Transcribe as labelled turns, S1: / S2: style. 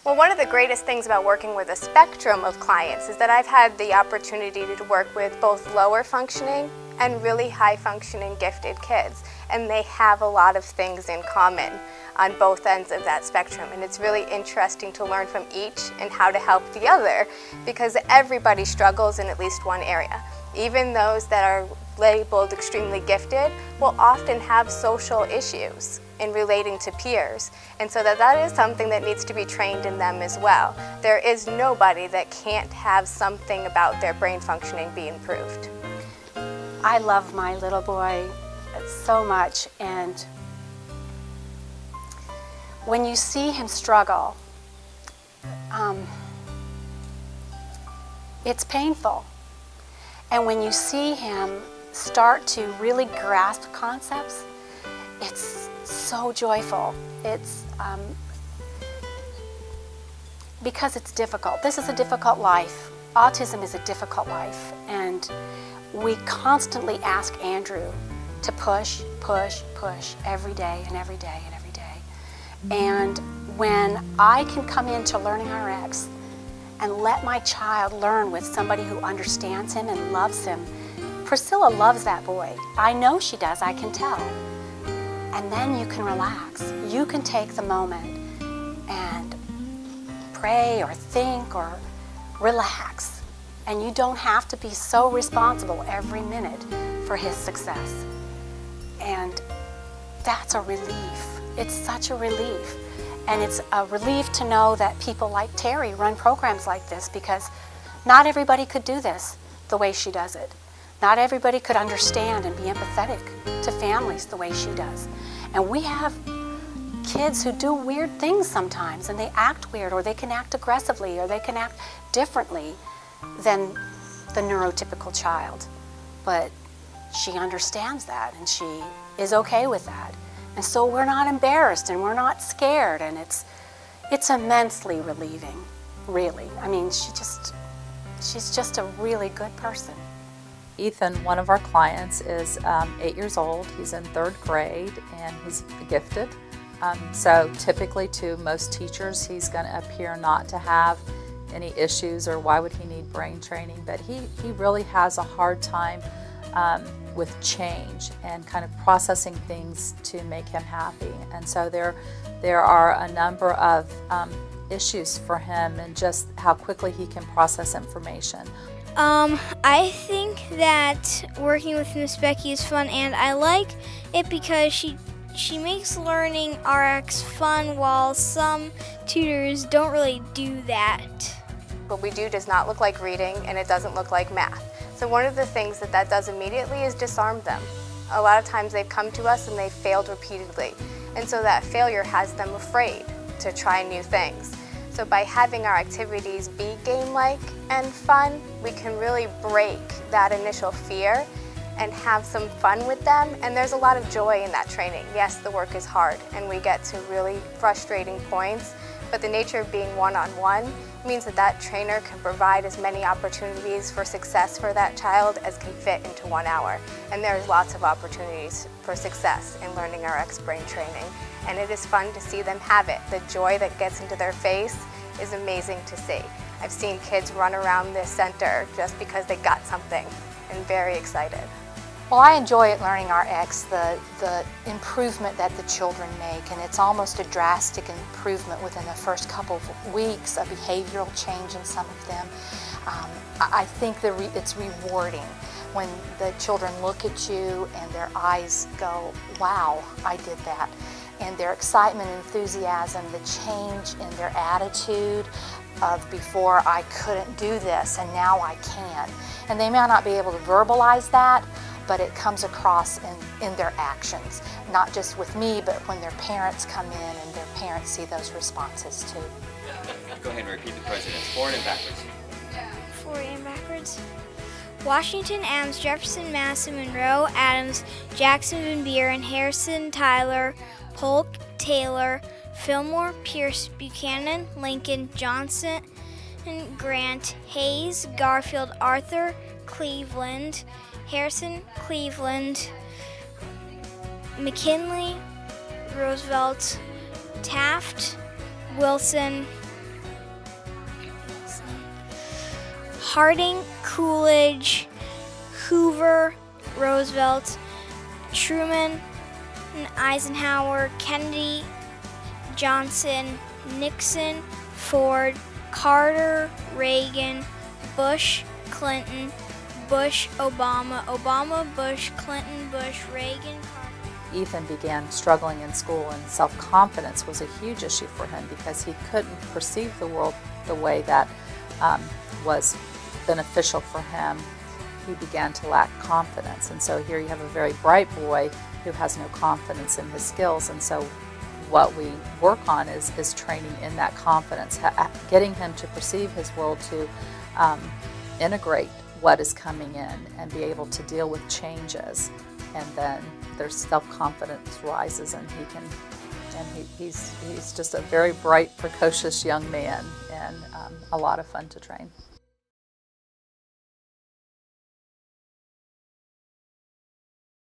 S1: Well, one of the greatest things about working with a spectrum of clients is that I've had the opportunity to work with both lower functioning and really high functioning gifted kids, and they have a lot of things in common on both ends of that spectrum, and it's really interesting to learn from each and how to help the other, because everybody struggles in at least one area. Even those that are labeled extremely gifted will often have social issues in relating to peers, and so that is something that needs to be trained in them as well. There is nobody that can't have something about their brain functioning be improved.
S2: I love my little boy so much, and when you see him struggle, it's painful. And when you see him start to really grasp concepts, it's so joyful. It's because it's difficult. This is a difficult life. Autism is a difficult life, and we constantly ask Andrew to push, push, push every day and every day and every day. And when I can come into LearningRx and let my child learn with somebody who understands him and loves him, Priscilla loves that boy. I know she does, I can tell. And then you can relax. You can take the moment and pray or think or relax. And you don't have to be so responsible every minute for his success. And that's a relief. It's such a relief. And it's a relief to know that people like Terry run programs like this, because not everybody could do this the way she does it. Not everybody could understand and be empathetic to families the way she does. And we have kids who do weird things sometimes, and they act weird, or they can act aggressively, or they can act differently than the neurotypical child. But she understands that, and she is okay with that. And so we're not embarrassed, and we're not scared, and it's immensely relieving, really. I mean, she's just a really good person.
S3: Ethan, one of our clients, is 8 years old. He's in 3rd grade, and he's gifted. So typically to most teachers, he's going to appear not to have any issues, or why would he need brain training? But he really has a hard time with change and kind of processing things to make him happy. And so there are a number of issues for him, and just how quickly he can process information.
S4: I think that working with Miss Becky is fun, and I like it because she makes LearningRx fun, while some tutors don't really do that.
S1: What we do does not look like reading, and it doesn't look like math. So one of the things that does immediately is disarm them. A lot of times they've come to us and they've failed repeatedly, and so that failure has them afraid to try new things. So by having our activities be game-like and fun, we can really break that initial fear and have some fun with them, and there's a lot of joy in that training. Yes, the work is hard, and we get to really frustrating points, but the nature of being one-on-one means that trainer can provide as many opportunities for success for that child as can fit into 1 hour. And there's lots of opportunities for success in LearningRx brain training, and it is fun to see them have it. The joy that gets into their face is amazing to see. I've seen kids run around this center just because they got something, and very excited.
S2: Well, I enjoy at LearningRx the improvement that the children make, and it's almost a drastic improvement within the first couple of weeks, a behavioral change in some of them. I think it's rewarding when the children look at you and their eyes go, wow, I did that. And their excitement, enthusiasm, the change in their attitude of before I couldn't do this and now I can. And they may not be able to verbalize that, but it comes across in their actions, not just with me, but when their parents come in and their parents see those responses too.
S5: Go ahead and repeat the presidents, forward and backwards.
S4: Forward and backwards. Washington, Adams, Jefferson, Madison, Monroe, Adams, Jackson, Van Buren, Harrison, Tyler, Polk, Taylor, Fillmore, Pierce, Buchanan, Lincoln, Johnson, Grant, Hayes, Garfield, Arthur, Cleveland, Harrison, Cleveland, McKinley, Roosevelt, Taft, Wilson, Harding, Coolidge, Hoover, Roosevelt, Truman, Eisenhower, Kennedy, Johnson, Nixon, Ford, Carter, Reagan, Bush, Clinton, Bush, Obama, Obama, Bush, Clinton, Bush, Reagan, Carter.
S3: Ethan began struggling in school, and self-confidence was a huge issue for him because he couldn't perceive the world the way that was beneficial for him. He began to lack confidence, and so here you have a very bright boy who has no confidence in his skills, and so what we work on is training in that confidence, getting him to perceive his world, to integrate what is coming in and be able to deal with changes, and then their self-confidence rises, and he's just a very bright, precocious young man, and a lot of fun to train.